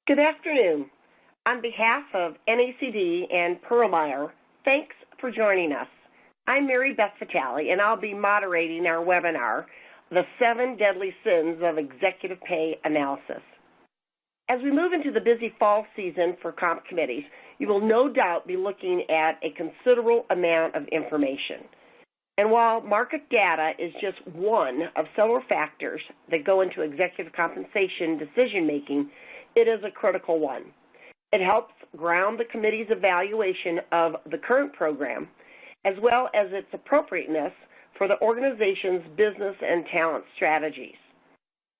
Good afternoon. On behalf of NACD and Pearl Meyer, thanks for joining us. I'm Mary Beth Vitale, and I'll be moderating our webinar, The 7 Deadly Sins of Executive Pay Analysis. As we move into the busy fall season for comp committees, you will no doubt be looking at a considerable amount of information. And while market data is just one of several factors that go into executive compensation decision-making, it is a critical one. It helps ground the committee's evaluation of the current program, as well as its appropriateness for the organization's business and talent strategies.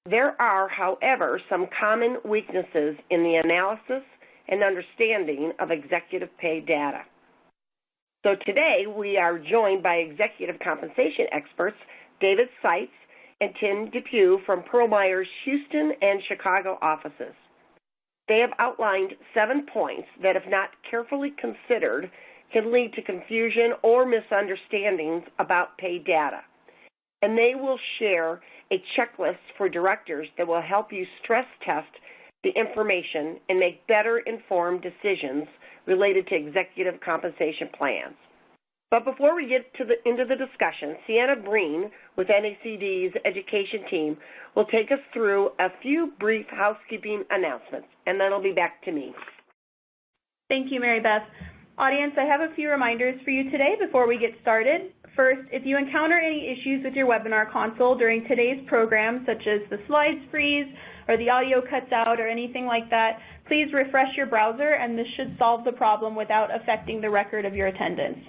There are, however, some common weaknesses in the analysis and understanding of executive pay data. So today we are joined by executive compensation experts David Seitz and Tim Depew from Pearl Meyer's Houston and Chicago offices. They have outlined 7 points that, if not carefully considered, can lead to confusion or misunderstandings about pay data. And they will share a checklist for directors that will help you stress test the information and make better informed decisions related to executive compensation plans. But before we get into the discussion, Sienna Breen with NACD's education team will take us through a few brief housekeeping announcements, and then it'll be back to me. Thank you, Mary Beth. Audience, I have a few reminders for you today before we get started. First, if you encounter any issues with your webinar console during today's program, such as the slides freeze or the audio cuts out or anything like that, please refresh your browser and this should solve the problem without affecting the record of your attendance.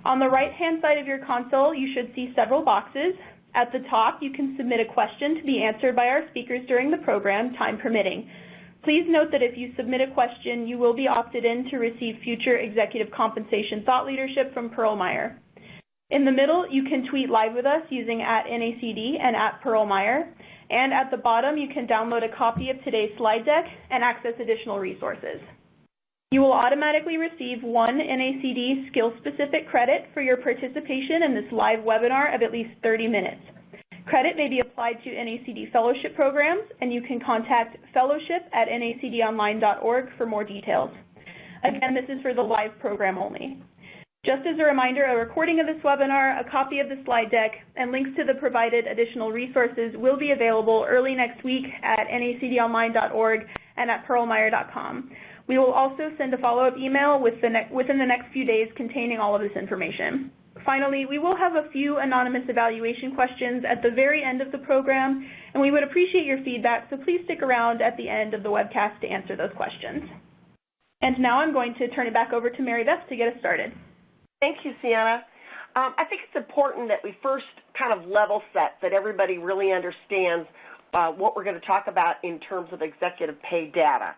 On the right-hand side of your console, you should see several boxes. At the top, you can submit a question to be answered by our speakers during the program, time permitting. Please note that if you submit a question, you will be opted in to receive future executive compensation thought leadership from Pearl Meyer. In the middle, you can tweet live with us using @NACD and @Pearl Meyer. And at the bottom, you can download a copy of today's slide deck and access additional resources. You will automatically receive 1 NACD skill-specific credit for your participation in this live webinar of at least 30 minutes. Credit may be applied to NACD fellowship programs, and you can contact fellowship@nacdonline.org for more details. Again, this is for the live program only. Just as a reminder, a recording of this webinar, a copy of the slide deck, and links to the provided additional resources will be available early next week at nacdonline.org and at pearlmeyer.com. We will also send a follow-up email within the next few days containing all of this information. Finally, we will have a few anonymous evaluation questions at the very end of the program, and we would appreciate your feedback, so please stick around at the end of the webcast to answer those questions. And now I'm going to turn it back over to Mary Beth to get us started. Thank you, Sienna. I think it's important that we first kind of level set, that everybody really understands what we're going to talk about in terms of executive pay data.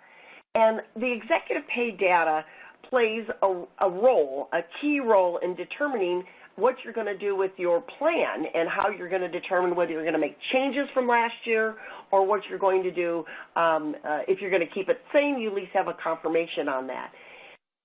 And the executive pay data plays a key role in determining what you're going to do with your plan and how you're going to determine whether you're going to make changes from last year or what you're going to do. If you're going to keep it the same, you at least have a confirmation on that.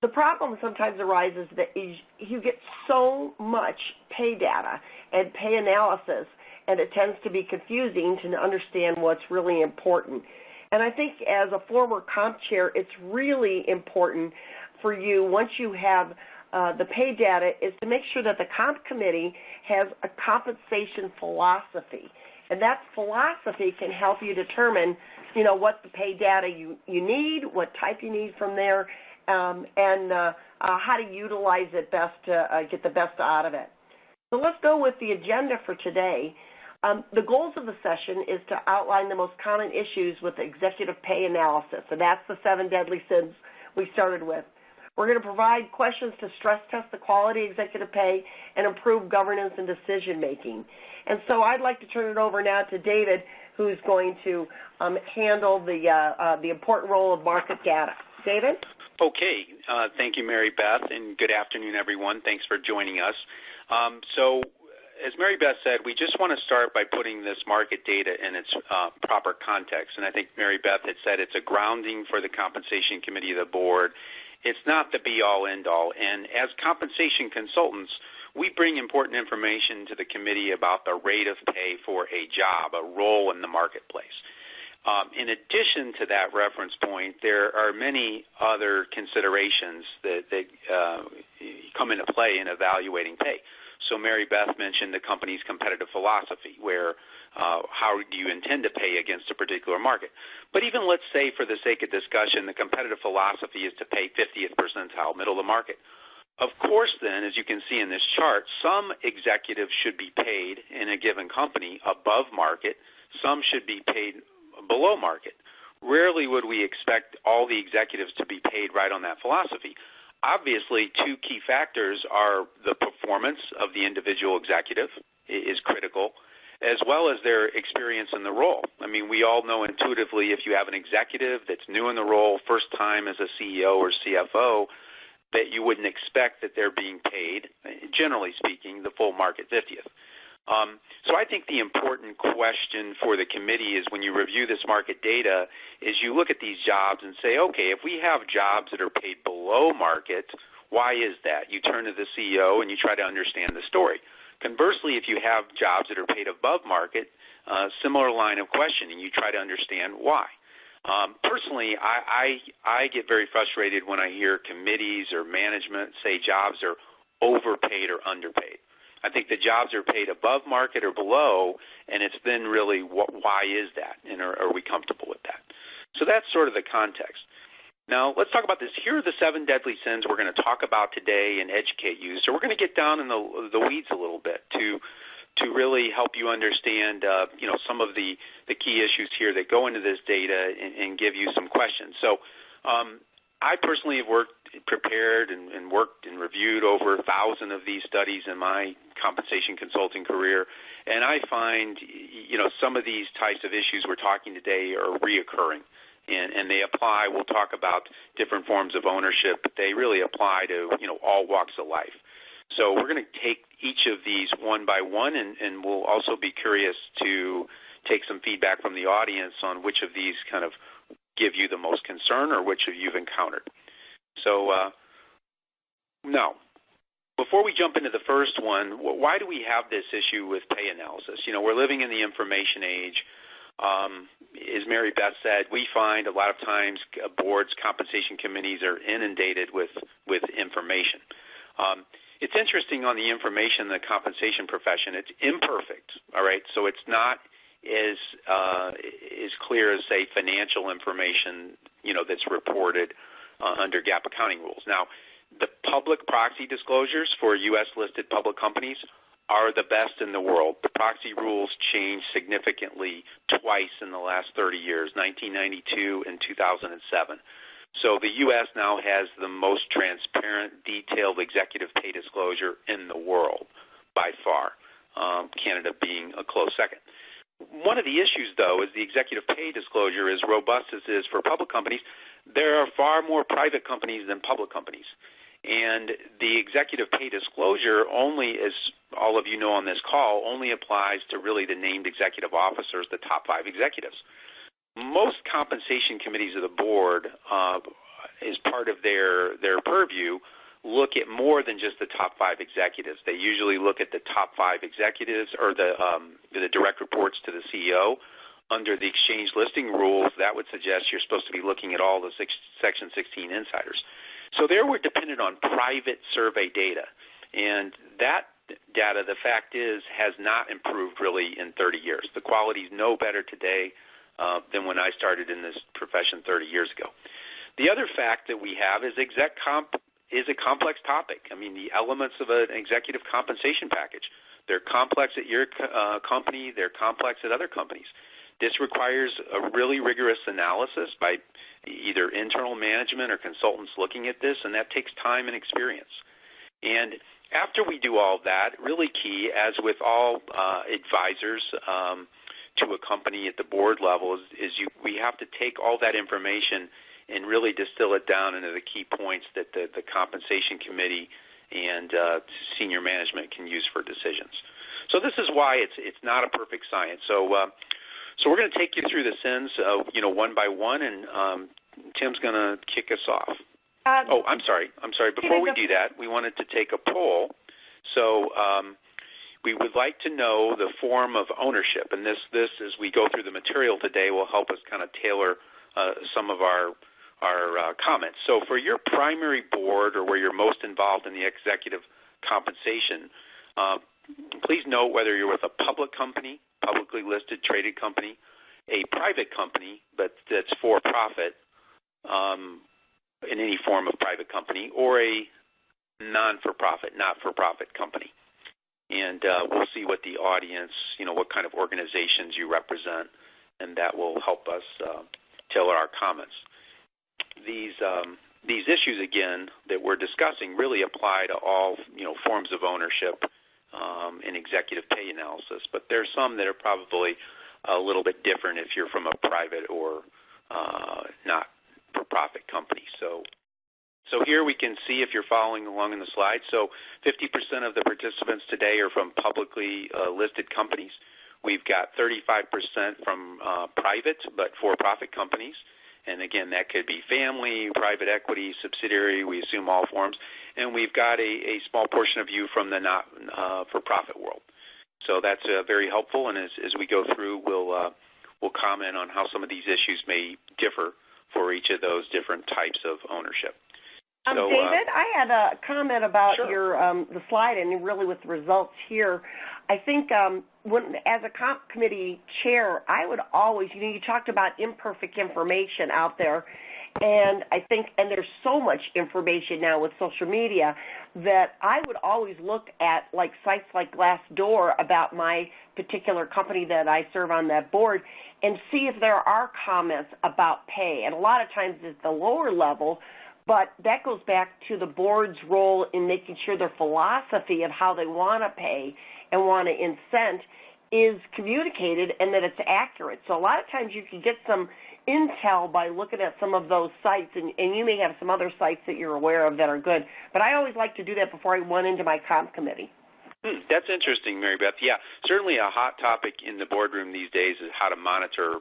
The problem sometimes arises that you get so much pay data and pay analysis, and it tends to be confusing to understand what's really important. And I think as a former comp chair, it's really important for you, once you have the pay data, is to make sure that the comp committee has a compensation philosophy. And that philosophy can help you determine, what the pay data you need, what type you need from there, and how to utilize it best to get the best out of it. So let's go with the agenda for today. The goals of the session is to outline the most common issues with executive pay analysis, and that's the 7 deadly sins we started with. We're going to provide questions to stress test the quality of executive pay and improve governance and decision making. And so I'd like to turn it over now to David, who's going to handle the important role of market data. David? Okay. Thank you, Mary Beth, and good afternoon, everyone. Thanks for joining us. As Mary Beth said, we just want to start by putting this market data in its proper context. And I think Mary Beth had said it's a grounding for the Compensation Committee of the Board. It's not the be-all, end-all. And as compensation consultants, we bring important information to the committee about the rate of pay for a job, a role in the marketplace. In addition to that reference point, there are many other considerations that come into play in evaluating pay. So Mary Beth mentioned the company's competitive philosophy, where how do you intend to pay against a particular market. But even let's say, for the sake of discussion, the competitive philosophy is to pay 50th percentile, middle of the market. Of course, then, as you can see in this chart, some executives should be paid in a given company above market. Some should be paid below market. Rarely would we expect all the executives to be paid right on that philosophy. Obviously, two key factors are the performance of the individual executive is critical, as well as their experience in the role. I mean, we all know intuitively, if you have an executive that's new in the role, first time as a CEO or CFO, that you wouldn't expect that they're being paid, generally speaking, the full market 50th. So I think the important question for the committee is, when you review this market data, is you look at these jobs and say, okay, if we have jobs that are paid below market, why is that? You turn to the CEO and you try to understand the story. Conversely, if you have jobs that are paid above market, similar line of questioning, you try to understand why. Personally, I get very frustrated when I hear committees or management say jobs are overpaid or underpaid. I think the jobs are paid above market or below, and it's then really why is that, and are we comfortable with that? So that's sort of the context. Now, let's talk about this. Here are the 7 deadly sins we're going to talk about today and educate you. So we're going to get down in the weeds a little bit to really help you understand, some of the key issues here that go into this data and give you some questions. So I personally have prepared and worked and reviewed over 1,000 of these studies in my compensation consulting career, and I find, some of these types of issues we're talking today are reoccurring, and they apply. We'll talk about different forms of ownership, but they really apply to, all walks of life. So we're going to take each of these one by one, and we'll also be curious to take some feedback from the audience on which of these kind of give you the most concern or which of you've encountered. So now, before we jump into the first one, why do we have this issue with pay analysis? We're living in the information age. As Mary Beth said, we find a lot of times boards, compensation committees are inundated with information. It's interesting on the information in the compensation profession. It's imperfect, all right? So it's not as clear as, say, financial information, that's reported under GAAP accounting rules. Now, the public proxy disclosures for U.S.-listed public companies are the best in the world. The proxy rules changed significantly twice in the last 30 years, 1992 and 2007. So the U.S. now has the most transparent, detailed executive pay disclosure in the world by far, Canada being a close second. One of the issues, though, is the executive pay disclosure, as robust as it is for public companies, there are far more private companies than public companies. And the executive pay disclosure only, as all of you know on this call, only applies to really the named executive officers, the top 5 executives. Most compensation committees of the board, as part of their purview, look at more than just the top 5 executives. They usually look at the top 5 executives or the direct reports to the CEO. Under the exchange listing rules, that would suggest you're supposed to be looking at all the Section 16 insiders. So there we're dependent on private survey data. And that data, the fact is, has not improved really in 30 years. The quality is no better today than when I started in this profession 30 years ago. The other fact that we have is exec comp is a complex topic. I mean, the elements of an executive compensation package, they're complex at your company, they're complex at other companies. This requires a really rigorous analysis by either internal management or consultants looking at this, and that takes time and experience. And after we do all that, really key, as with all advisors to a company at the board level, is we have to take all that information and really distill it down into the key points that the compensation committee and senior management can use for decisions. So this is why it's not a perfect science. So we're going to take you through the sins, one by one, and Tim's going to kick us off. I'm sorry. Before we do that, we wanted to take a poll. So we would like to know the form of ownership, and this as we go through the material today will help us kind of tailor some of our comments. So for your primary board or where you're most involved in the executive compensation, please note whether you're with a public company, publicly listed traded company, a private company but that's for-profit in any form of private company, or a non-for-profit, not-for-profit company. And we'll see what the audience, what kind of organizations you represent, and that will help us tailor our comments. These issues, again, that we're discussing really apply to all, forms of ownership in executive pay analysis, but there's some that are probably a little bit different if you're from a private or not-for-profit company. So here we can see, if you're following along in the slide, so 50% of the participants today are from publicly listed companies. We've got 35% from private but for-profit companies. And again, that could be family, private equity, subsidiary, we assume all forms. And we've got a small portion of you from the not-for-profit world. So that's very helpful, and as we go through, we'll comment on how some of these issues may differ for each of those different types of ownership. So, David, I had a comment about sure. your the slide and really with the results here. I think as a comp committee chair, I would always, you talked about imperfect information out there, and I think, and there's so much information now with social media that I would always look at like sites like Glassdoor about my particular company that I serve on that board and see if there are comments about pay. And a lot of times it's the lower level, but that goes back to the board's role in making sure their philosophy of how they want to pay and want to incent is communicated and that it's accurate. So a lot of times you can get some intel by looking at some of those sites, and you may have some other sites that you're aware of that are good. But I always like to do that before I went into my comp committee. That's interesting, Mary Beth. Yeah, certainly a hot topic in the boardroom these days is how to monitor,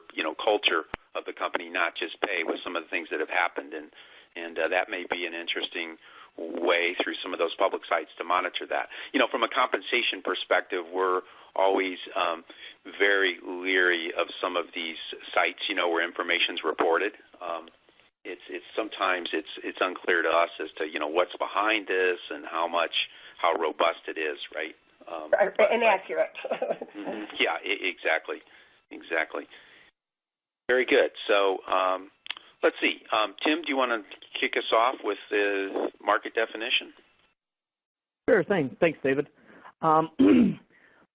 culture of the company, not just pay, with some of the things that have happened. And that may be an interesting way through some of those public sites to monitor that. From a compensation perspective, we're always very leery of some of these sites, where information's reported. Sometimes it's unclear to us as to what's behind this and how robust it is, right? Inaccurate. Yeah, exactly. Very good. So let's see. Tim, do you want to kick us off with the market definition? Sure thing. Thanks, David.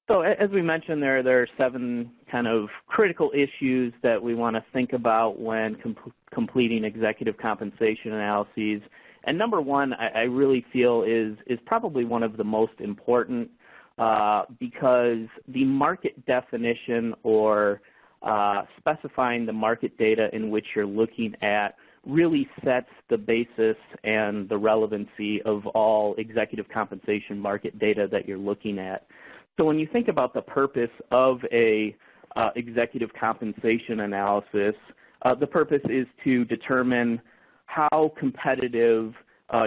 So as we mentioned, there are 7 kind of critical issues that we want to think about when completing executive compensation analyses. And number 1, I really feel is probably one of the most important because the market definition or specifying the market data in which you're looking at really sets the basis and the relevancy of all executive compensation market data that you're looking at. So when you think about the purpose of a executive compensation analysis, the purpose is to determine how competitive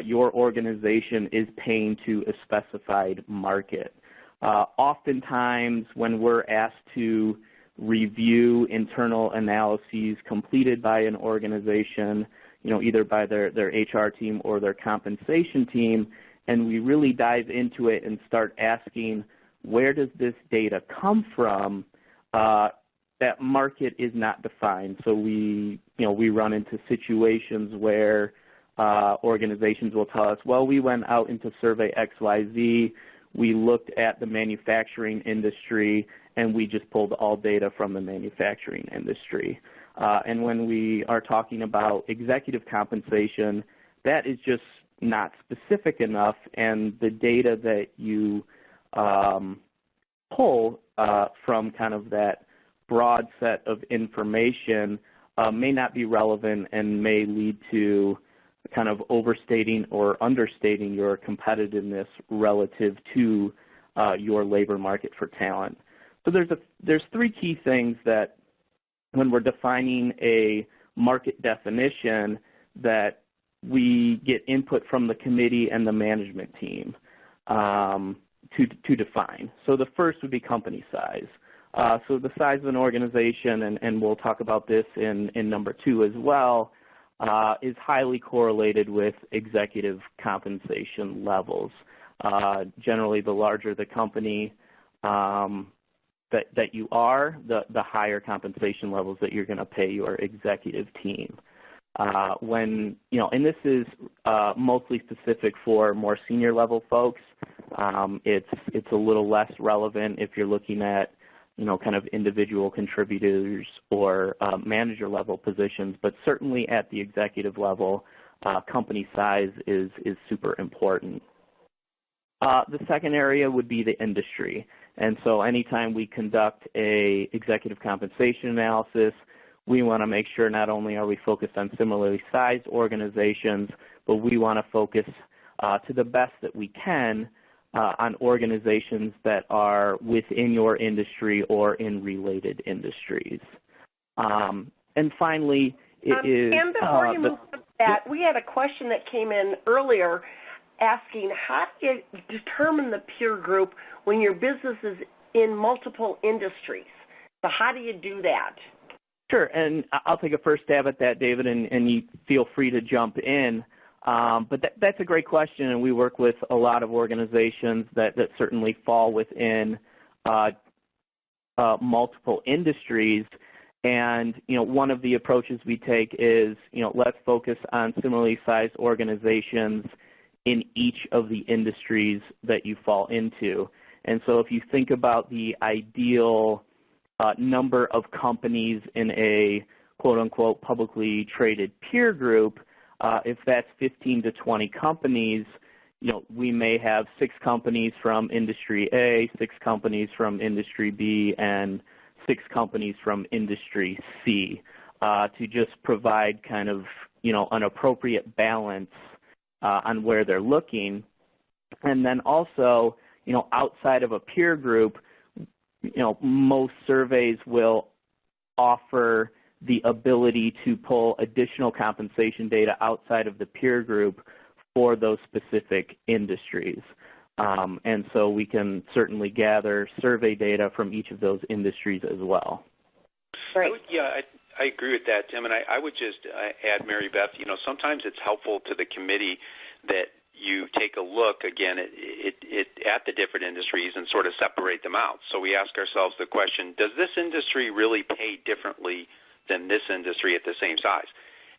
your organization is paying to a specified market. Oftentimes when we're asked to review internal analyses completed by an organization, either by their HR team or their compensation team, and we really dive into it and start asking, where does this data come from? That market is not defined. So we run into situations where organizations will tell us, well, we went out into survey XYZ, we looked at the manufacturing industry, and we just pulled all data from the manufacturing industry. And when we are talking about executive compensation, that is just not specific enough, and the data that you pull from kind of that broad set of information may not be relevant and may lead to kind of overstating or understating your competitiveness relative to your labor market for talent. So there's 3 key things that when we're defining a market definition that we get input from the committee and the management team. to define. So the first would be company size. So the size of an organization, and we'll talk about this in number 2 as well, is highly correlated with executive compensation levels. Generally, the larger the company that you are, the higher compensation levels that you're going to pay your executive team. And this is mostly specific for more senior level folks. It's a little less relevant if you're looking at kind of individual contributors or manager level positions, but certainly at the executive level, company size is super important. The second area would be the industry. And so anytime we conduct a executive compensation analysis, we want to make sure not only are we focused on similarly sized organizations, but we want to focus to the best that we can on organizations that are within your industry or in related industries. And finally, and before you move to that, we had a question that came in earlier asking, how do you determine the peer group when your business is in multiple industries? So how do you do that? Sure, and I'll take a first stab at that, David, and you feel free to jump in. But that's a great question, and we work with a lot of organizations that certainly fall within multiple industries. And one of the approaches we take is let's focus on similarly sized organizations in each of the industries that you fall into. And so if you think about the ideal number of companies in a quote-unquote publicly traded peer group, if that's 15 to 20 companies, we may have 6 companies from industry A, 6 companies from industry B, and 6 companies from industry C to just provide kind of an appropriate balance on where they're looking. And then also, outside of a peer group, most surveys will offer the ability to pull additional compensation data outside of the peer group for those specific industries. And so we can certainly gather survey data from each of those industries as well. Right. I agree with that, Tim, and I would just add, Mary Beth, sometimes it's helpful to the committee that you take a look, again, at the different industries and sort of separate them out. So we ask ourselves the question, does this industry really pay differently than this industry at the same size?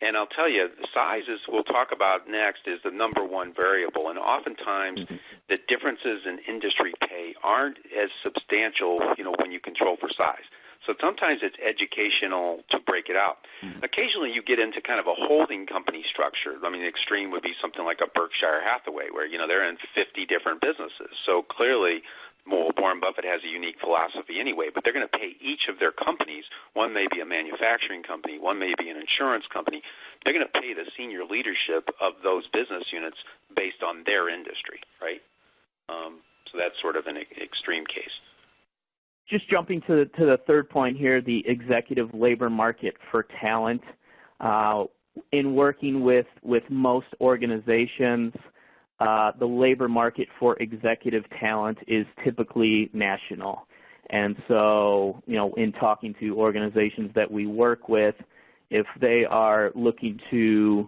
And I'll tell you, the sizes we'll talk about next is the number one variable, and oftentimes the differences in industry pay aren't as substantial, when you control for size. So sometimes it's educational to break it out. Occasionally you get into kind of a holding company structure. I mean, the extreme would be something like a Berkshire Hathaway where, they're in 50 different businesses. So clearly, Warren Buffett has a unique philosophy anyway, but they're going to pay each of their companies. One may be a manufacturing company. One may be an insurance company. They're going to pay the senior leadership of those business units based on their industry, right? So that's sort of an extreme case. Just jumping to the third point here, the executive labor market for talent. In working with most organizations, the labor market for executive talent is typically national. And so, in talking to organizations that we work with, if they are looking to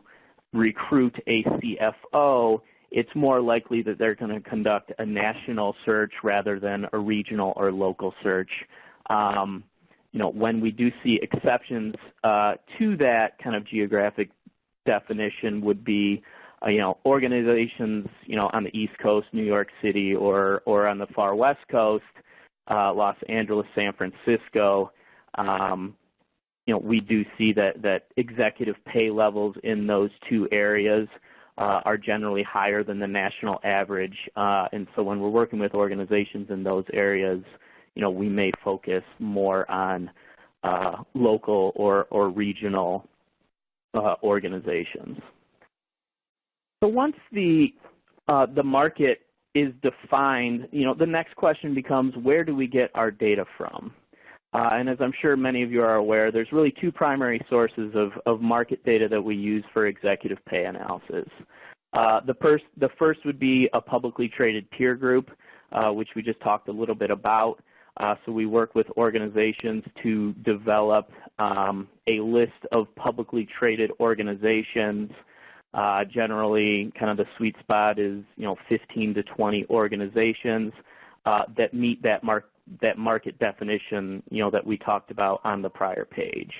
recruit a CFO, it's more likely that they're going to conduct a national search rather than a regional or local search. When we do see exceptions to that kind of geographic definition would be, organizations, on the East Coast, New York City, or on the far West Coast, Los Angeles, San Francisco. We do see that executive pay levels in those two areas are generally higher than the national average. And so when we're working with organizations in those areas, we may focus more on local or regional organizations. So once the market is defined, the next question becomes, where do we get our data from? And as I'm sure many of you are aware, there's really 2 primary sources of market data that we use for executive pay analysis. The first would be a publicly traded peer group. which we just talked a little bit about. So we work with organizations to develop a list of publicly traded organizations. Generally, kind of the sweet spot is 15 to 20 organizations that meet that market definition that we talked about on the prior page.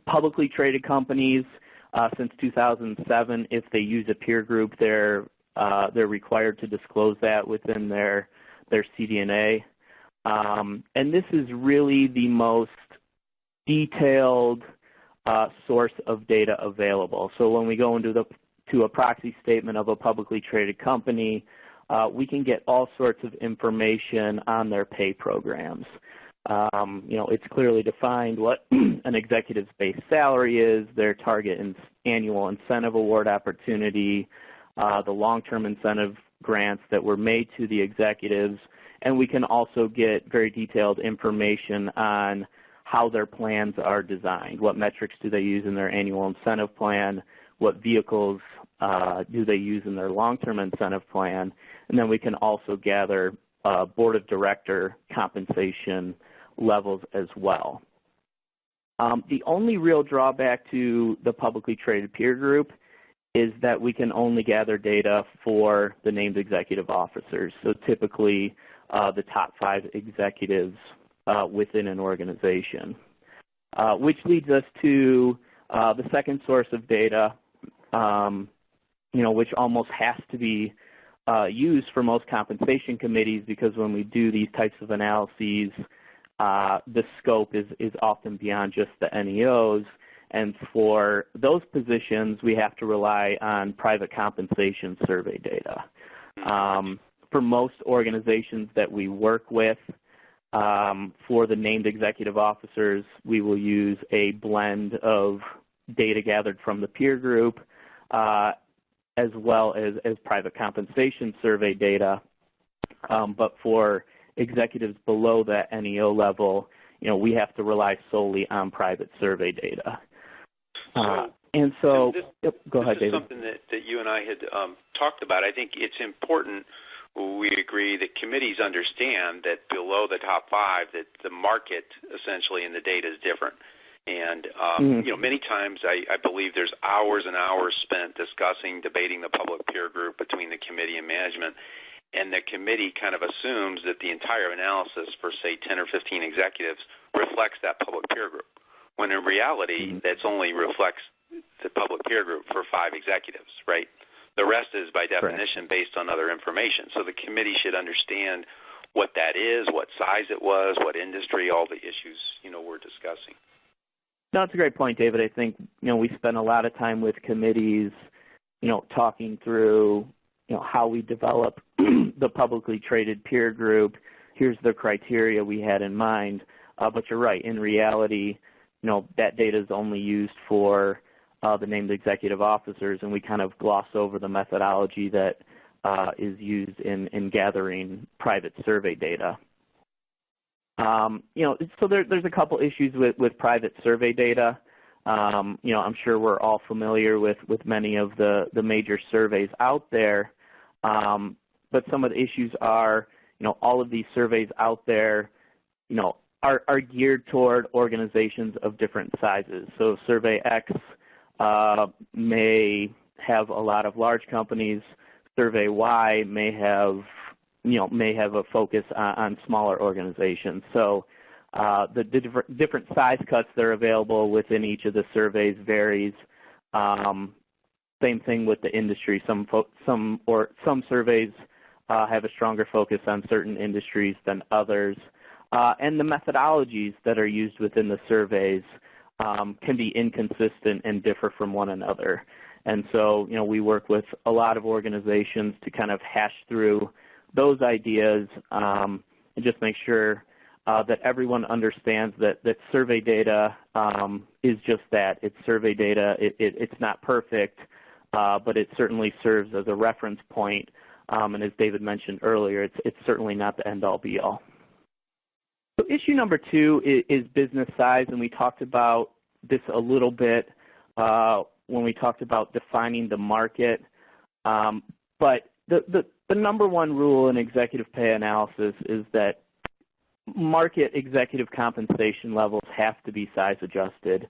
Publicly traded companies, since 2007, if they use a peer group, they're required to disclose that within their CDNA. And this is really the most detailed source of data available. So when we go into a proxy statement of a publicly traded company, we can get all sorts of information on their pay programs. It's clearly defined what an executive's base salary is, their target annual incentive award opportunity, the long-term incentive grants that were made to the executives, and we can also get very detailed information on how their plans are designed. What metrics do they use in their annual incentive plan? What vehicles do they use in their long-term incentive plan? And then we can also gather board of director compensation levels as well. The only real drawback to the publicly traded peer group is that we can only gather data for the named executive officers. So typically the top 5 executives within an organization, which leads us to the second source of data, which almost has to be used for most compensation committees, because when we do these types of analyses, the scope is often beyond just the NEOs. And for those positions, we have to rely on private compensation survey data. For most organizations that we work with, for the named executive officers, we will use a blend of data gathered from the peer group as well as private compensation survey data. But for executives below that NEO level, we have to rely solely on private survey data. Go ahead, David. This is something that you and I had talked about. I think it's important. We agree that committees understand that below the top 5, that the market essentially in the data is different. And, many times I believe there's hours and hours spent discussing, debating the public peer group between the committee and management. And the committee kind of assumes that the entire analysis for, say, 10 or 15 executives reflects that public peer group, when in reality, that's only reflects the public peer group for 5 executives, right? The rest is, by definition, based on other information. So the committee should understand what that is, what size it was, what industry, all the issues, we're discussing. No, that's a great point, David. I think, we spend a lot of time with committees, talking through, how we develop the publicly traded peer group. Here's the criteria we had in mind. But you're right. In reality, that data is only used for the named executive officers, and we kind of gloss over the methodology that is used in gathering private survey data. So there's a couple issues with private survey data. I'm sure we're all familiar with many of the major surveys out there, but some of the issues are, all of these surveys out there, are geared toward organizations of different sizes. So Survey X may have a lot of large companies. Survey Y may have a focus on smaller organizations. So the different size cuts that are available within each of the surveys varies. Same thing with the industry. Some surveys have a stronger focus on certain industries than others. And the methodologies that are used within the surveys can be inconsistent and differ from one another. And so, we work with a lot of organizations to kind of hash through those ideas and just make sure that everyone understands that survey data is just that. It's survey data. It's not perfect, but it certainly serves as a reference point. And as David mentioned earlier, it's certainly not the end-all, be-all. So issue number 2 is business size, and we talked about this a little bit when we talked about defining the market. But the the number one rule in executive pay analysis is that market executive compensation levels have to be size adjusted.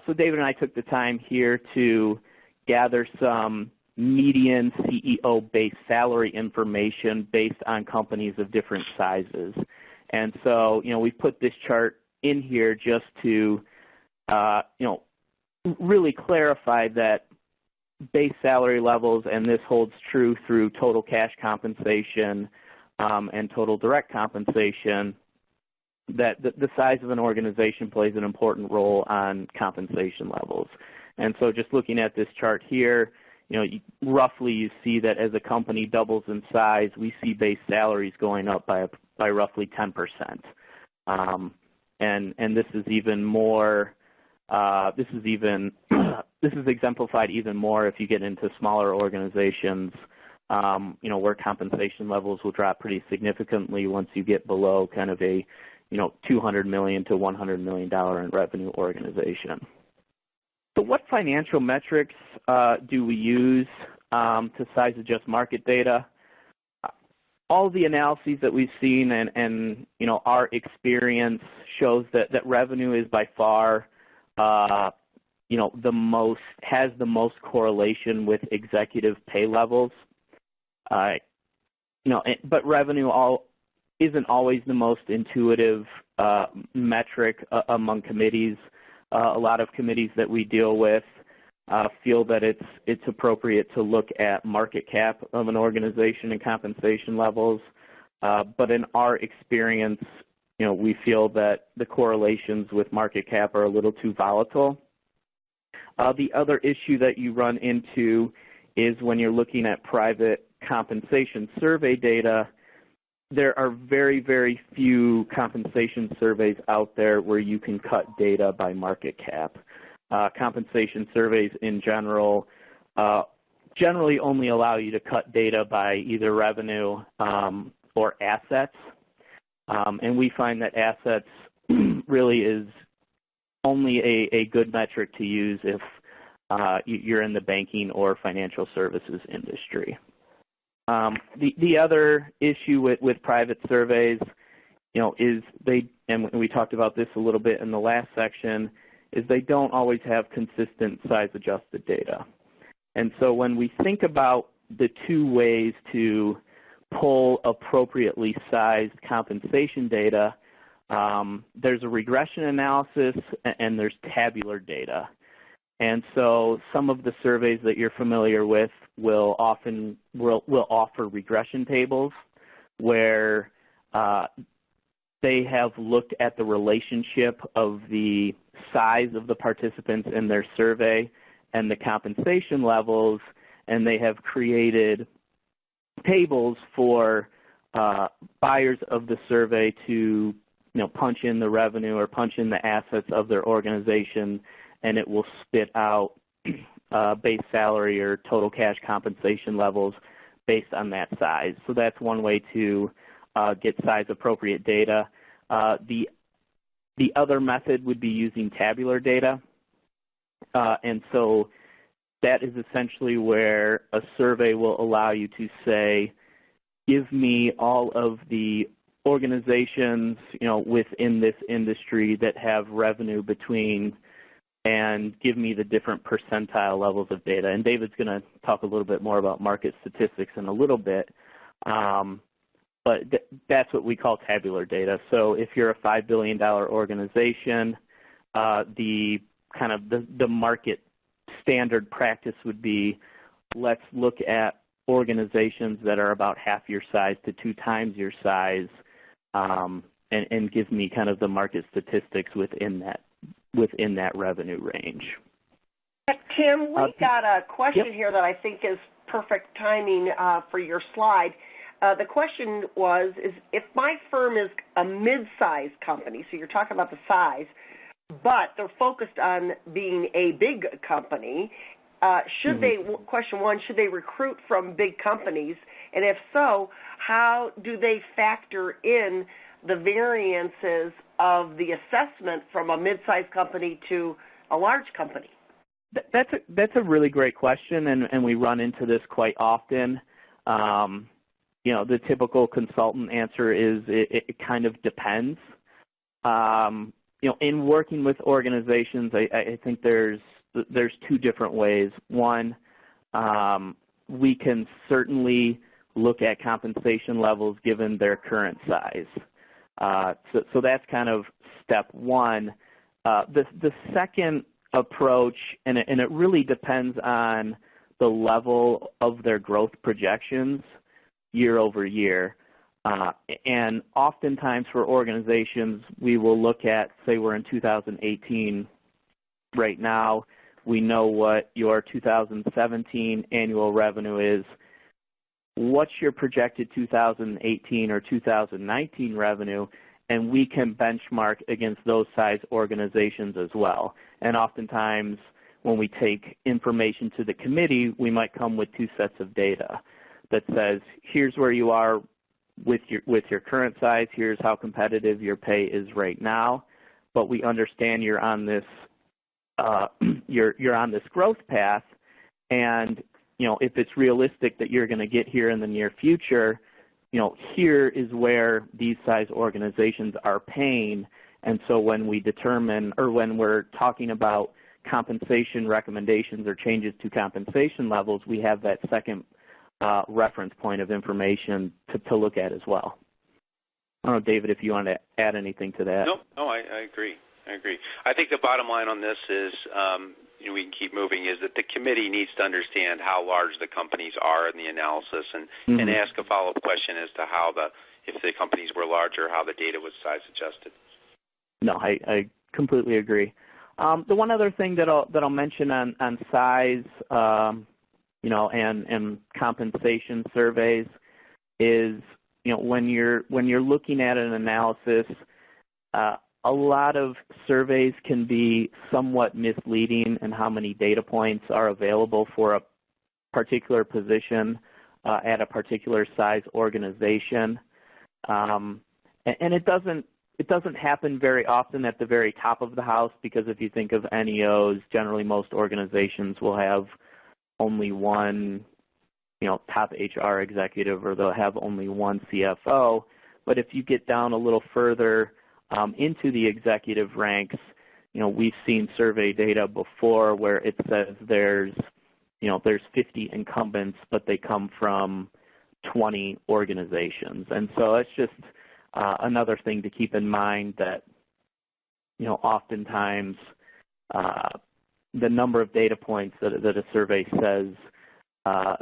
So David and I took the time here to gather some median CEO base salary information based on companies of different sizes. And so, we put this chart in here just to, really clarify that base salary levels, and this holds true through total cash compensation and total direct compensation, that the size of an organization plays an important role on compensation levels. And so just looking at this chart here, roughly you see that as a company doubles in size, we see base salaries going up by roughly 10%. And this is even more, this is exemplified even more if you get into smaller organizations, where compensation levels will drop pretty significantly once you get below kind of a, $200 million to $100 million in revenue organization. So what financial metrics do we use to size adjust market data? All the analyses that we've seen and our experience shows that revenue is by far has the most correlation with executive pay levels. But revenue isn't always the most intuitive metric among committees. A lot of committees that we deal with feel that it's appropriate to look at market cap of an organization and compensation levels. But in our experience, we feel that the correlations with market cap are a little too volatile. The other issue that you run into is when you're looking at private compensation survey data, there are very, very few compensation surveys out there where you can cut data by market cap. Compensation surveys in general generally only allow you to cut data by either revenue or assets. And we find that assets really is only a good metric to use if you're in the banking or financial services industry. The other issue with private surveys, is and we talked about this a little bit in the last section, is they don't always have consistent size-adjusted data. And so when we think about the two ways to pull appropriately sized compensation data, there's a regression analysis and there's tabular data. And so some of the surveys that you're familiar with will offer regression tables where they have looked at the relationship of the size of the participants in their survey and the compensation levels, and they have created tables for buyers of the survey to punch in the revenue or punch in the assets of their organization, and it will spit out base salary or total cash compensation levels based on that size. So that's one way to get size-appropriate data. The other method would be using tabular data. And so that is essentially where a survey will allow you to say, give me all of the organizations within this industry that have revenue between, and give me the different percentile levels of data. And David's going to talk a little bit more about market statistics in a little bit. But that's what we call tabular data. So if you're a $5 billion organization, the market standard practice would be, let's look at organizations that are about half your size to 2 times your size, and give me kind of the market statistics within that revenue range. Tim, we got a question here that I think is perfect timing for your slide. The question was, if my firm is a mid-sized company, so you're talking about the size, but they're focused on being a big company, should they, question one, should they recruit from big companies? And if so, how do they factor in the variances of the assessment from a mid-sized company to a large company? That's a really great question, and we run into this quite often. the typical consultant answer is it kind of depends. In working with organizations, I think there's two different ways. One, we can certainly look at compensation levels given their current size. So that's kind of step one. The second approach, and it really depends on the level of their growth projections year over year. And oftentimes for organizations, we will look at, say we're in 2018 right now, we know what your 2017 annual revenue is. What's your projected 2018 or 2019 revenue? And we can benchmark against those size organizations as well. And oftentimes when we take information to the committee, we might come with two sets of data that says, here's where you are with your current size, here's how competitive your pay is right now, but we understand you're on this you're on this growth path, and if it's realistic that you're going to get here in the near future, here is where these size organizations are paying. And so when we determine, or when we're talking about compensation recommendations or changes to compensation levels, we have that second reference point of information to look at as well. I don't know, David, if you want to add anything to that. No, I agree. I think the bottom line on this is, we can keep moving, is that the committee needs to understand how large the companies are in the analysis and ask a follow-up question as to how if the companies were larger, how the data was size adjusted. No, I completely agree. The one other thing that I'll mention on size, and compensation surveys is, when you're looking at an analysis, a lot of surveys can be somewhat misleading in how many data points are available for a particular position at a particular size organization, and it doesn't happen very often at the very top of the house, because if you think of NEOs, generally most organizations will have only one, top HR executive, or they'll have only one CFO. But if you get down a little further into the executive ranks, we've seen survey data before where it says there's 50 incumbents, but they come from 20 organizations. And so it's just another thing to keep in mind, that, oftentimes the number of data points that a survey says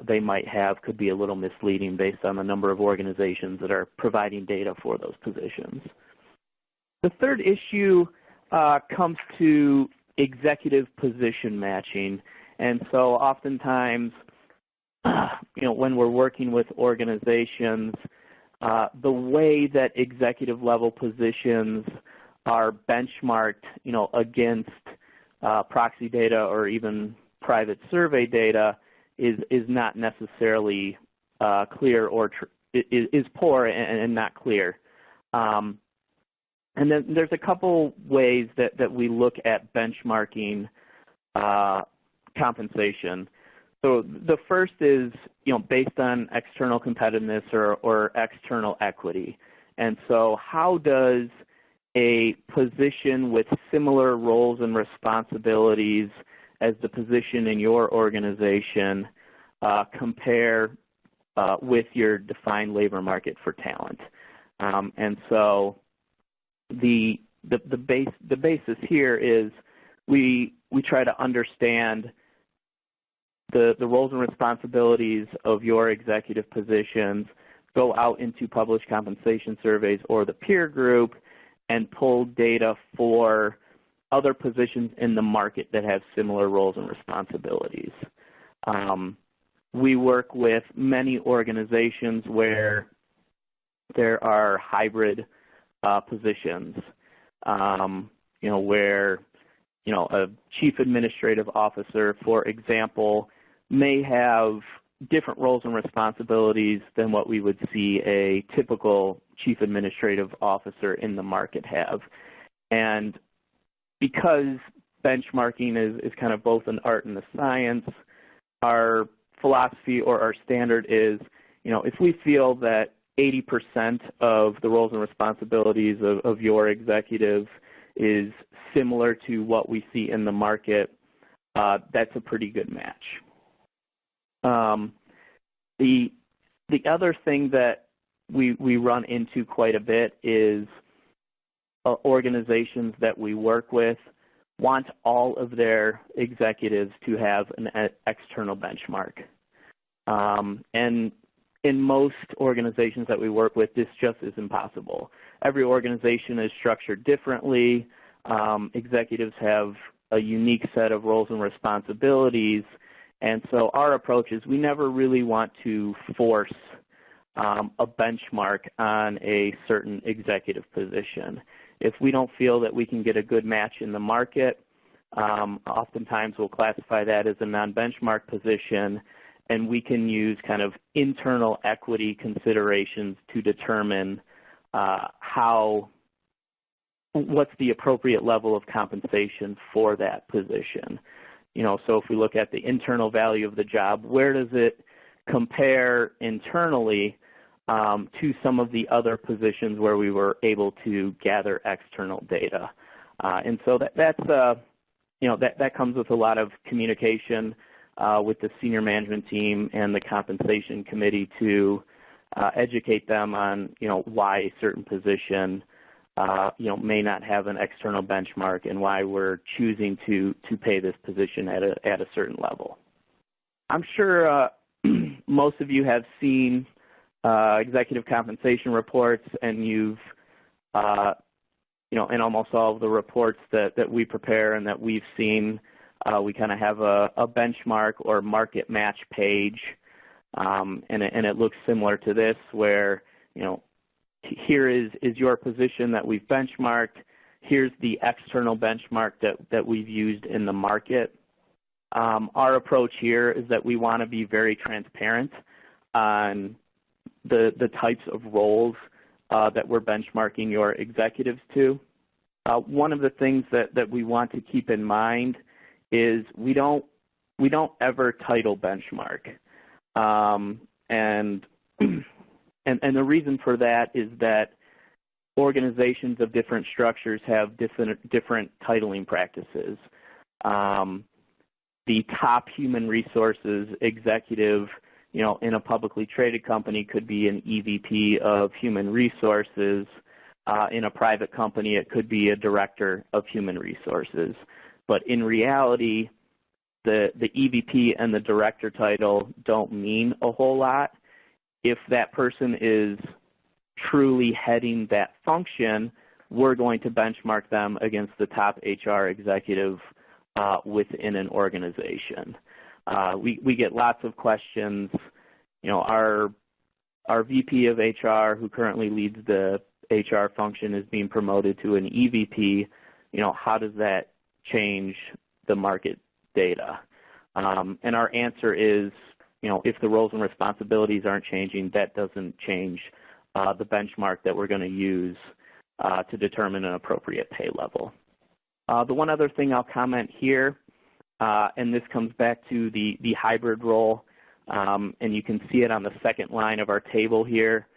they might have could be a little misleading based on the number of organizations that are providing data for those positions. The third issue comes to executive position matching. And so oftentimes, when we're working with organizations, the way that executive level positions are benchmarked, against proxy data or even private survey data is not necessarily clear, or is poor and not clear. And then there's a couple ways that we look at benchmarking compensation. So the first is, based on external competitiveness or external equity. And so how does a position with similar roles and responsibilities as the position in your organization compare with your defined labor market for talent? And so the basis here is we try to understand the roles and responsibilities of your executive positions, go out into published compensation surveys or the peer group, and pull data for other positions in the market that have similar roles and responsibilities. We work with many organizations where there are hybrid positions, where a chief administrative officer, for example, may have different roles and responsibilities than what we would see a typical chief administrative officer in the market have. And because benchmarking is kind of both an art and a science, our philosophy or our standard is if we feel that 80% of the roles and responsibilities of your executive is similar to what we see in the market, that's a pretty good match. The other thing that we run into quite a bit is organizations that we work with want all of their executives to have an external benchmark. And in most organizations that we work with, this just is impossible. Every organization is structured differently. Executives have a unique set of roles and responsibilities. And so our approach is we never really want to force a benchmark on a certain executive position. If we don't feel that we can get a good match in the market, oftentimes we'll classify that as a non-benchmark position, and we can use kind of internal equity considerations to determine what's the appropriate level of compensation for that position. So if we look at the internal value of the job, where does it compare internally to some of the other positions where we were able to gather external data? And so that comes with a lot of communication with the senior management team and the compensation committee to educate them on why a certain position may not have an external benchmark and why we're choosing to pay this position at a certain level. I'm sure most of you have seen executive compensation reports, and you've in almost all of the reports that we prepare and that we've seen, we kind of have a benchmark or market match page, and it looks similar to this, where here is your position that we've benchmarked. Here's the external benchmark that we've used in the market. Our approach here is that we want to be very transparent on the types of roles that we're benchmarking your executives to. One of the things that we want to keep in mind is we don't ever title benchmark, and the reason for that is that organizations of different structures have different titling practices. The top human resources executive, in a publicly traded company could be an EVP of human resources. In a private company, it could be a director of human resources. But in reality, the EVP and the director title don't mean a whole lot. If that person is truly heading that function, we're going to benchmark them against the top HR executive within an organization. We get lots of questions. Our VP of HR, who currently leads the HR function, is being promoted to an EVP. How does that change the market data? And our answer is, if the roles and responsibilities aren't changing, that doesn't change the benchmark that we're going to use to determine an appropriate pay level. The one other thing I'll comment here, and this comes back to the hybrid role, and you can see it on the second line of our table here.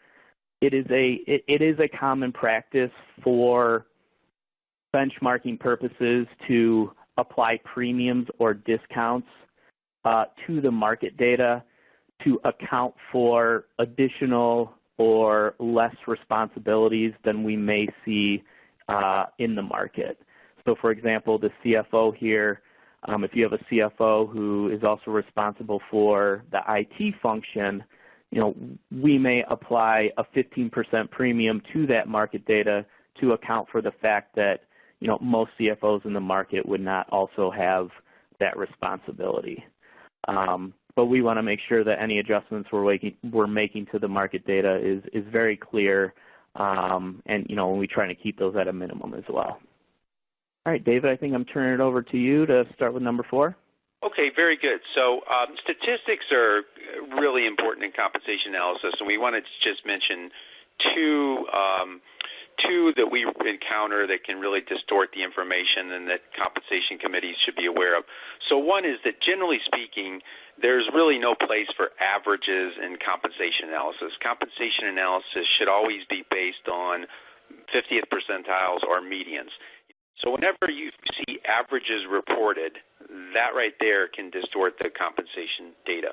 It is a common practice for benchmarking purposes to apply premiums or discounts to the market data to account for additional or less responsibilities than we may see in the market. So for example, the CFO here, if you have a CFO who is also responsible for the IT function, we may apply a 15% premium to that market data to account for the fact that most CFOs in the market would not also have that responsibility. But we want to make sure that any adjustments we're making to the market data is very clear, and we try to keep those at a minimum as well. All right, David, I think I'm turning it over to you to start with number 4. Okay, very good. So statistics are really important in compensation analysis, and we wanted to just mention two that we encounter that can really distort the information and that compensation committees should be aware of. So one is that generally speaking, there's really no place for averages in compensation analysis. Compensation analysis should always be based on 50th percentiles or medians. So whenever you see averages reported, that right there can distort the compensation data.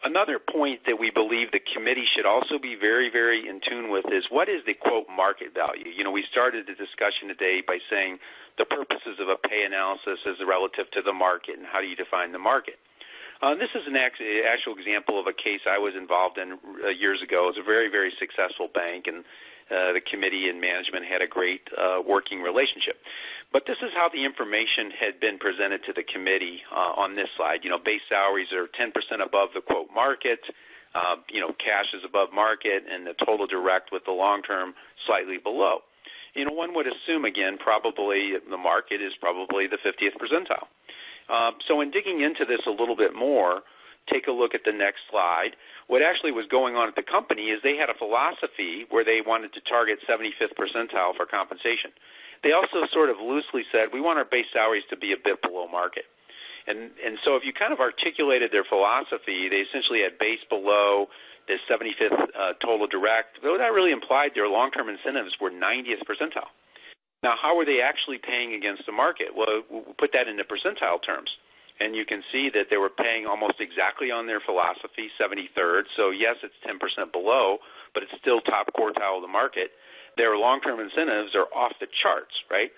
Another point that we believe the committee should also be very, very in tune with is what is the, quote, market value? You know, we started the discussion today by saying the purposes of a pay analysis is relative to the market, and how do you define the market? This is an actual example of a case I was involved in years ago. It was a very, very successful bank, and the committee and management had a great working relationship. But this is how the information had been presented to the committee on this slide. You know, base salaries are 10% above the quote market. You know, cash is above market, and the total direct with the long term slightly below. You know, one would assume, again, probably the market is probably the 50th percentile. So in digging into this a little bit more, take a look at the next slide. What actually was going on at the company is they had a philosophy where they wanted to target 75th percentile for compensation. They also sort of loosely said, we want our base salaries to be a bit below market. And so if you kind of articulated their philosophy, they essentially had base below the 75th total direct, though that really implied their long-term incentives were 90th percentile. Now, how were they actually paying against the market? Well, we'll put that into percentile terms. And you can see that they were paying almost exactly on their philosophy, 73rd. So, yes, it's 10% below, but it's still top quartile of the market. Their long-term incentives are off the charts, right?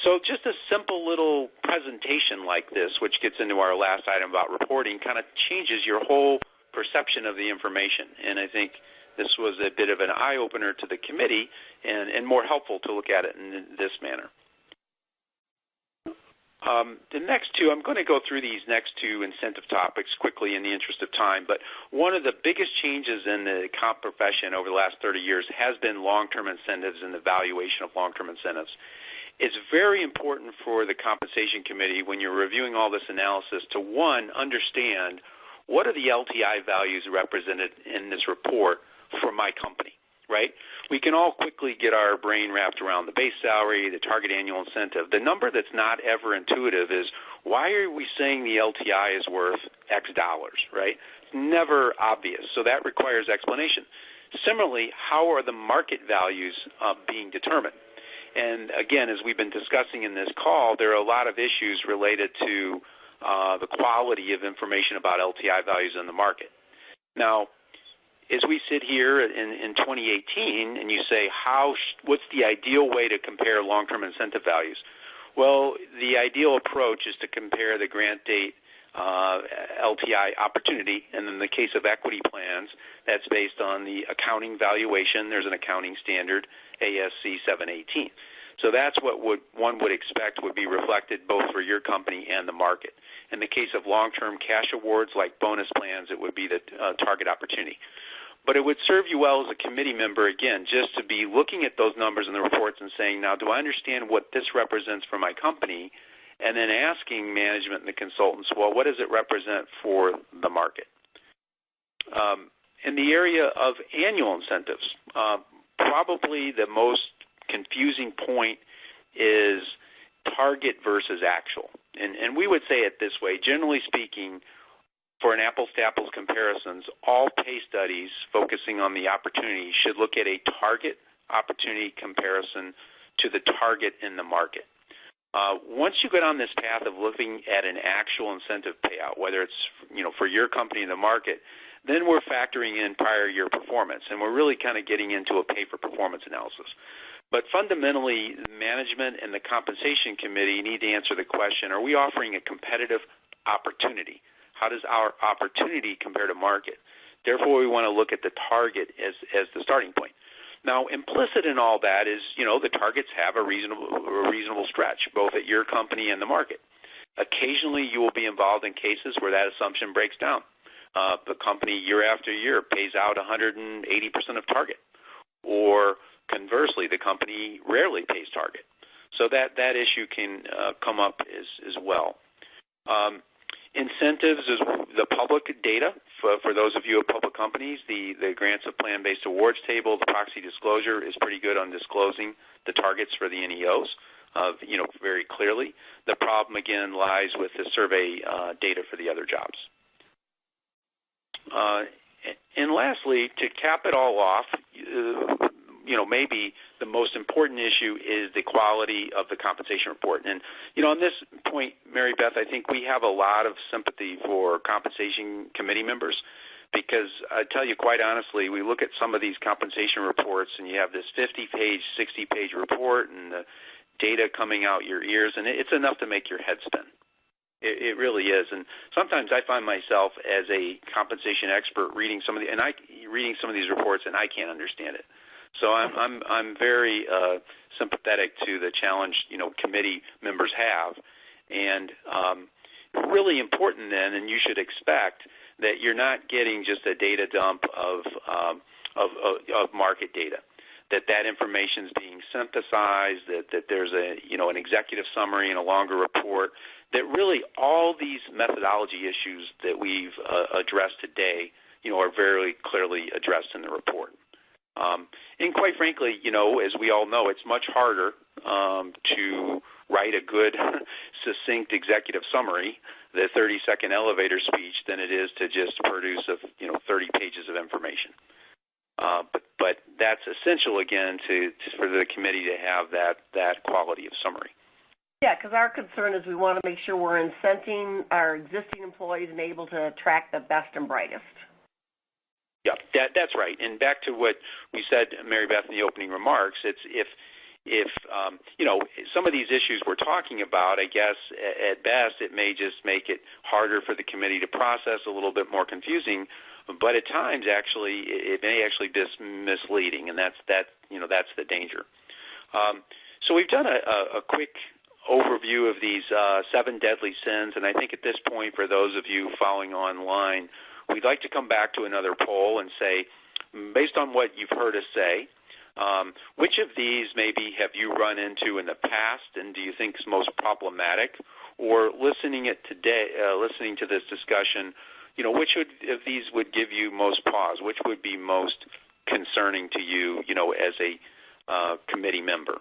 So just a simple little presentation like this, which gets into our last item about reporting, kind of changes your whole perception of the information. And I think this was a bit of an eye-opener to the committee and more helpful to look at it in this manner. The next two, I'm going to go through these next two incentive topics quickly in the interest of time, but one of the biggest changes in the comp profession over the last 30 years has been long-term incentives and the valuation of long-term incentives. It's very important for the compensation committee when you're reviewing all this analysis to, one, understand what are the LTI values represented in this report for my company, right? We can all quickly get our brain wrapped around the base salary, the target annual incentive. The number that's not ever intuitive is, why are we saying the LTI is worth X dollars, right? It's never obvious, so that requires explanation. Similarly, how are the market values being determined? And again, as we've been discussing in this call, there are a lot of issues related to the quality of information about LTI values in the market. Now, as we sit here in 2018 and you say, what's the ideal way to compare long-term incentive values? Well, the ideal approach is to compare the grant date LTI opportunity, and in the case of equity plans, that's based on the accounting valuation. There's an accounting standard, ASC 718. So that's what one would expect would be reflected both for your company and the market. In the case of long-term cash awards like bonus plans, it would be the target opportunity. But it would serve you well as a committee member, again, just to be looking at those numbers in the reports and saying, now, do I understand what this represents for my company? And then asking management and the consultants, well, what does it represent for the market? In the area of annual incentives, probably the most confusing point is target versus actual. And we would say it this way. Generally speaking, for an apples-to-apples comparisons, all pay studies focusing on the opportunity should look at a target opportunity comparison to the target in the market. Once you get on this path of looking at an actual incentive payout, whether it's for your company in the market, then we're factoring in prior year performance, and we're really kind of getting into a pay-for-performance analysis. But fundamentally, management and the compensation committee need to answer the question, are we offering a competitive opportunity? How does our opportunity compare to market? Therefore, we want to look at the target as the starting point. Now, implicit in all that is, the targets have a reasonable stretch, both at your company and the market. Occasionally, you will be involved in cases where that assumption breaks down. The company, year after year, pays out 180% of target. Or conversely, the company rarely pays target. So that issue can come up as well. Incentives is the public data for those of you at public companies. The grants of plan-based awards table, the proxy disclosure is pretty good on disclosing the targets for the NEOs, very clearly. The problem again lies with the survey data for the other jobs. And lastly, to cap it all off, maybe the most important issue is the quality of the compensation report. And, on this point, Mary Beth, I think we have a lot of sympathy for compensation committee members because I tell you quite honestly, we look at some of these compensation reports and you have this 50-page, 60-page report and the data coming out your ears, and it's enough to make your head spin. It really is, and sometimes I find myself as a compensation expert reading some of these reports, and I can't understand it. So I'm very sympathetic to the challenge committee members have, and really important then, and you should expect that you're not getting just a data dump of market data. That information is being synthesized, that there's an executive summary and a longer report, that really all these methodology issues that we've addressed today, are very clearly addressed in the report. And quite frankly, as we all know, it's much harder to write a good, succinct executive summary, the 30-second elevator speech, than it is to just produce 30 pages of information. But that's essential, again, for the committee to have that quality of summary. Yeah, because our concern is we want to make sure we're incenting our existing employees and able to attract the best and brightest. Yeah, that's right. And back to what we said, Mary Beth, in the opening remarks, it's if some of these issues we're talking about, I guess at best it may just make it harder for the committee to process, a little bit more confusing. But at times, actually, it may actually be misleading, and that's the danger. So we've done a quick overview of these 7 deadly sins, and I think at this point, for those of you following online, we'd like to come back to another poll and say, based on what you've heard us say, which of these maybe have you run into in the past, and do you think is most problematic? Or listening to this discussion, which of these would give you most pause? Which would be most concerning to you, as a committee member?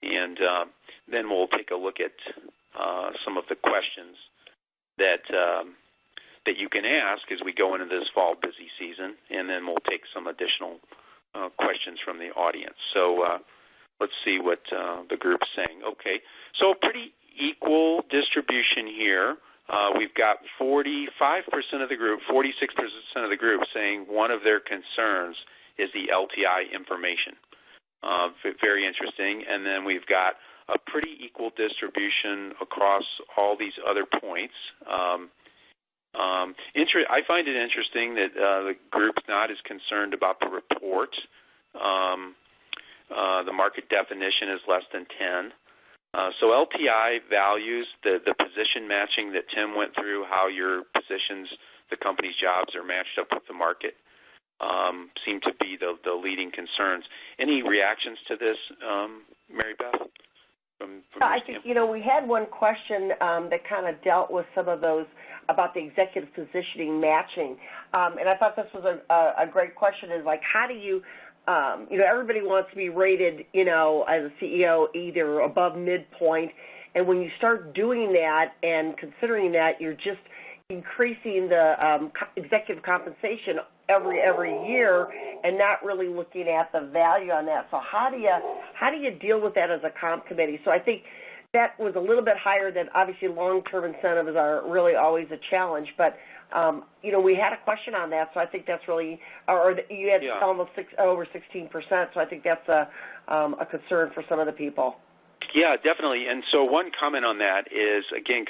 And then we'll take a look at some of the questions that you can ask as we go into this fall busy season, and then we'll take some additional questions from the audience. So let's see what the group's saying. Okay, so pretty equal distribution here. We've got 45% of the group, 46% of the group saying one of their concerns is the LTI information. Very interesting. And then we've got a pretty equal distribution across all these other points. I find it interesting that the group's not as concerned about the report. The market definition is less than 10. So LTI values the position matching that Tim went through, how your positions, the company's jobs are matched up with the market, seem to be the leading concerns. Any reactions to this, Mary Beth? I think, we had one question that kind of dealt with some of those about the executive positioning matching. And I thought this was a great question, is like, how do you, everybody wants to be rated, as a CEO either above midpoint. And when you start doing that and considering that, you're just increasing the executive compensation every year and not really looking at the value on that. So how do you deal with that as a comp committee? So I think that was a little bit higher than, obviously, long-term incentives are really always a challenge. But, we had a question on that, so I think that's really, you had almost over 16%, so I think that's a concern for some of the people. Yeah, definitely. And so one comment on that is, again,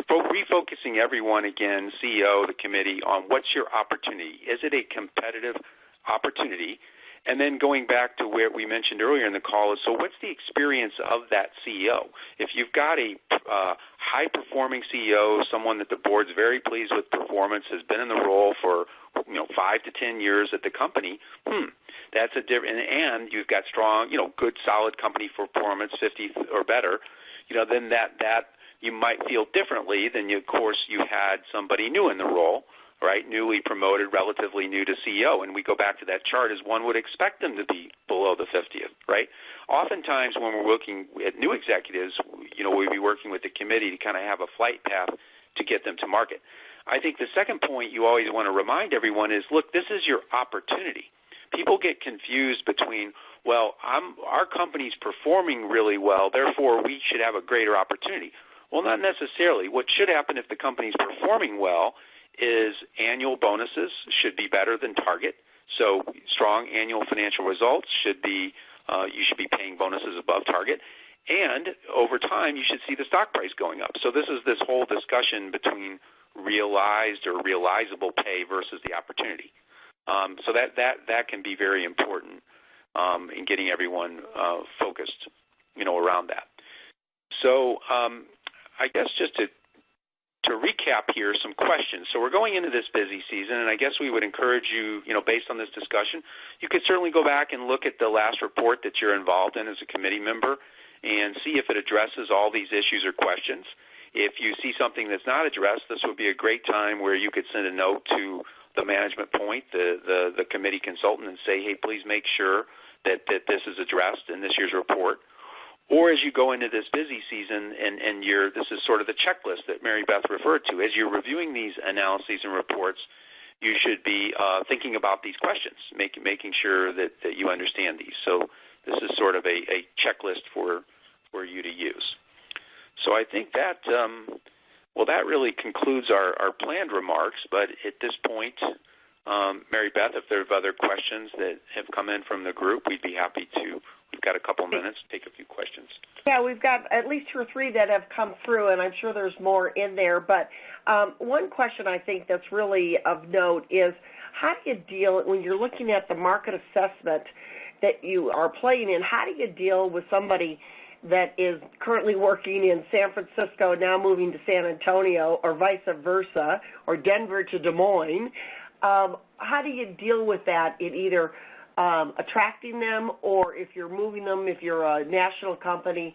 refocusing everyone again, CEO, the committee, on what's your opportunity. Is it a competitive opportunity? And then going back to where we mentioned earlier in the call is, so what's the experience of that CEO? If you've got a high-performing CEO, someone that the board's very pleased with performance, has been in the role for 5 to 10 years at the company, that's a different. And you've got strong, good, solid company performance, 50 or better. Then you might feel differently than, of course, you had somebody new in the role, right, newly promoted, relatively new to CEO. And we go back to that chart as one would expect them to be below the 50th, right? Oftentimes when we're looking at new executives, we'll be working with the committee to kind of have a flight path to get them to market. I think the second point you always want to remind everyone is, look, this is your opportunity. People get confused between, well, our company's performing really well, therefore we should have a greater opportunity. Well, not necessarily. What should happen if the company's performing well is annual bonuses should be better than target. So strong annual financial results should be, you should be paying bonuses above target. And over time, you should see the stock price going up. So this is this whole discussion between realized or realizable pay versus the opportunity. So that can be very important in getting everyone focused, around that. So I guess just to recap here, some questions. So we're going into this busy season, and I guess we would encourage you, based on this discussion, you could certainly go back and look at the last report that you're involved in as a committee member and see if it addresses all these issues or questions. If you see something that's not addressed, this would be a great time where you could send a note to the management point, the committee consultant, and say, hey, please make sure that this is addressed in this year's report. Or as you go into this busy season, and this is sort of the checklist that Mary Beth referred to, as you're reviewing these analyses and reports, you should be thinking about these questions, making sure that you understand these. So this is sort of a checklist for you to use. So I think that, that really concludes our planned remarks. But at this point, Mary Beth, if there are other questions that have come in from the group, we'd be happy to. We've got a couple minutes to take a few questions. Yeah, we've got at least 2 or 3 that have come through, and I'm sure there's more in there. But one question I think that's really of note is, how do you deal, when you're looking at the market assessment that you are playing in, how do you deal with somebody that is currently working in San Francisco, now moving to San Antonio, or vice versa, or Denver to Des Moines? How do you deal with that in either attracting them, or if you're moving them, if you're a national company,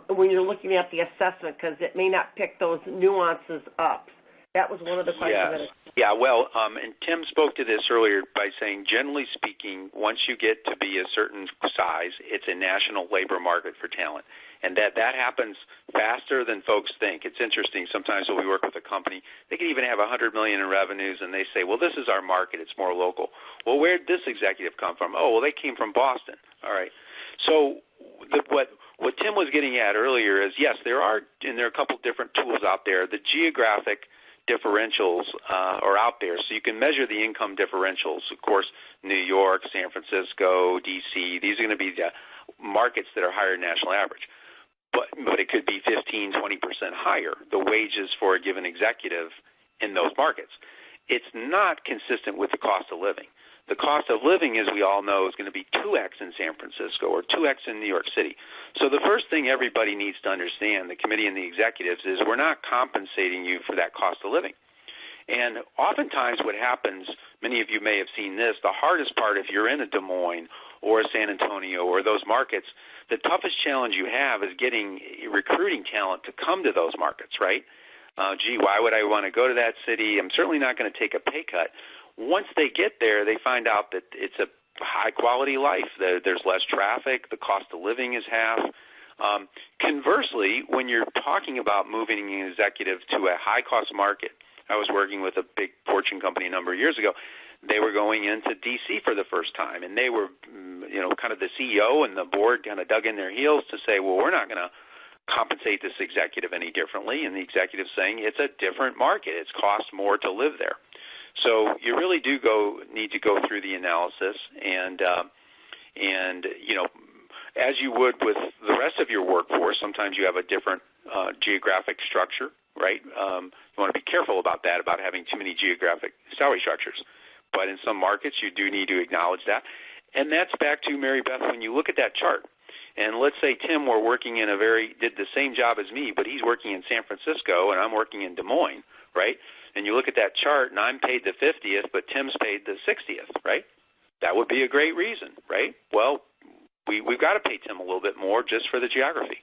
when you're looking at the assessment, because it may not pick those nuances up? That was one of the questions. Yeah, well, and Tim spoke to this earlier by saying, generally speaking, once you get to be a certain size, it's a national labor market for talent. And that happens faster than folks think. It's interesting. Sometimes when we work with a company, they can even have $100 million in revenues, and they say, well, this is our market. It's more local. Well, where did this executive come from? Oh, well, they came from Boston. All right. So what Tim was getting at earlier is, yes, there are a couple different tools out there. The geographic differentials are out there, so you can measure the income differentials. Of course, New York, San Francisco, D.C., these are going to be the markets that are higher than national average. But it could be 15, 20% higher, the wages for a given executive in those markets. It's not consistent with the cost of living. The cost of living, as we all know, is going to be 2x in San Francisco or 2x in New York City. So the first thing everybody needs to understand, the committee and the executives, is we're not compensating you for that cost of living. And oftentimes what happens, many of you may have seen this, the hardest part if you're in a Des Moines or a San Antonio or those markets, the toughest challenge you have is getting recruiting talent to come to those markets, right? Why would I want to go to that city? I'm certainly not going to take a pay cut. Once they get there, they find out that it's a high-quality life. There's less traffic. The cost of living is half. Conversely, when you're talking about moving an executive to a high-cost market, I was working with a big Fortune company a number of years ago. They were going into D.C. for the first time, and they were, kind of the CEO and the board kind of dug in their heels to say, well, we're not going to compensate this executive any differently. And the executive's saying it's a different market. It costs more to live there. So you really do need to go through the analysis, and as you would with the rest of your workforce, sometimes you have a different geographic structure, right? You want to be careful about that, about having too many geographic salary structures. But in some markets, you do need to acknowledge that. And that's back to Mary Beth, when you look at that chart. And let's say Tim were working did the same job as me, but he's working in San Francisco and I'm working in Des Moines, right? And you look at that chart and I'm paid the 50th, but Tim's paid the 60th, right? That would be a great reason, right? Well, we've got to pay Tim a little bit more just for the geography.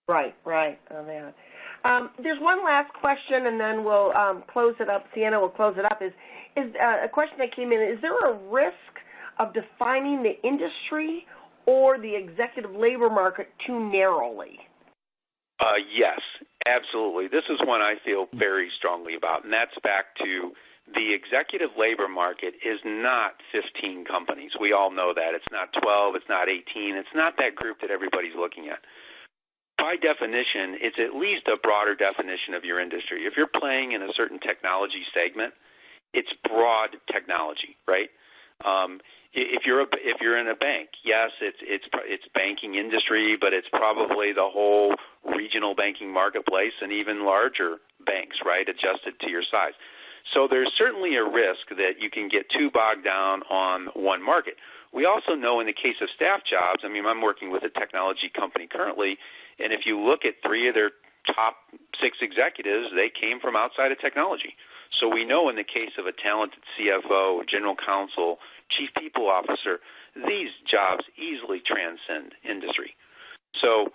Right. Oh, yeah. There's one last question, and then we'll close it up. Sienna will close it up. Is a question that came in, is there a risk of defining the industry or the executive labor market too narrowly? Yes, absolutely. This is one I feel very strongly about, and that's back to the executive labor market is not 15 companies. We all know that. It's not 12. It's not 18. It's not that group that everybody's looking at. By definition, it's at least a broader definition of your industry. If you're playing in a certain technology segment, it's broad technology, right? If you're in a bank, yes, it's banking industry, but it's probably the whole regional banking marketplace and even larger banks, right, adjusted to your size. So there's certainly a risk that you can get too bogged down on one market. We also know in the case of staff jobs, I mean, I'm working with a technology company currently, and if you look at 3 of their top 6 executives, they came from outside of technology. So we know in the case of a talented CFO, general counsel, chief people officer, these jobs easily transcend industry. So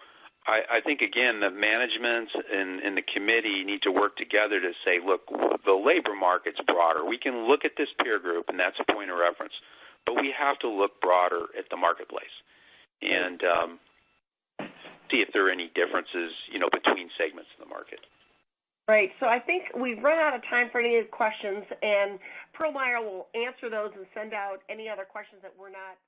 I think, again, the management and the committee need to work together to say, look, the labor market's broader. We can look at this peer group, and that's a point of reference, but we have to look broader at the marketplace and see if there are any differences, between segments of the market. Right. So I think we've run out of time for any questions, and Pearl Meyer will answer those and send out any other questions that we're not